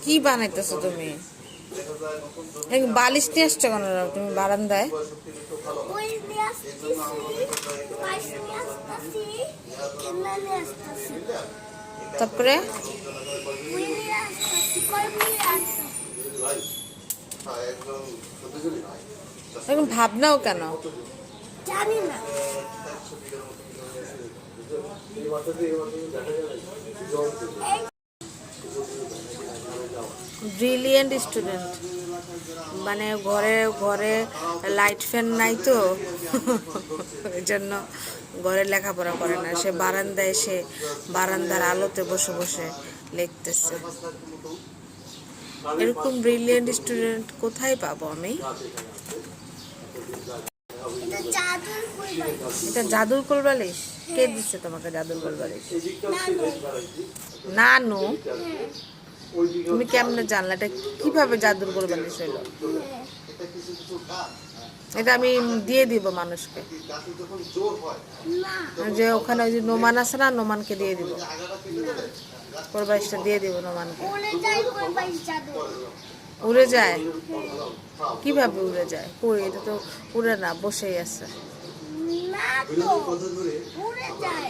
কি বানাইতেছো তুমি? বালিশ নিয়ে আসছো কেন তুমি বারান্দায়? তারপরে এরকম ভাবনাও কেন? জানি না। ব্রিলিয়েন্ট স্টুডেন্ট, মানে ঘরে ঘরে লাইট ফ্যান নাই তো এই জন্য ঘরে লেখাপড়া করে না, সে বারান্দায় এসে বারান্দার আলোতে বসে বসে লিখতেছে। এরকম ব্রিলিয়েন্ট স্টুডেন্ট কোথায় পাবো আমি? এটা জাদুর কোল বালিশ? কে দিচ্ছে তোমাকে জাদুর কোল বালিশ? নানু? তুমি কেমনে জানলা এটা কিভাবে জাদুর কোল বালিশ হইলো? এটা আমি দিয়ে দিব মানুষকে, যে ওখানে ওই যে নোমান আছে না, নোমানকে দিয়ে দিব, কোল বালিশটা দিয়ে দিব নোমানকে। উড়ে যায়? কিভাবে উড়ে যায়? কই, এটা তো উড়ে না, বসেই আছে। না তো উড়ে যায়।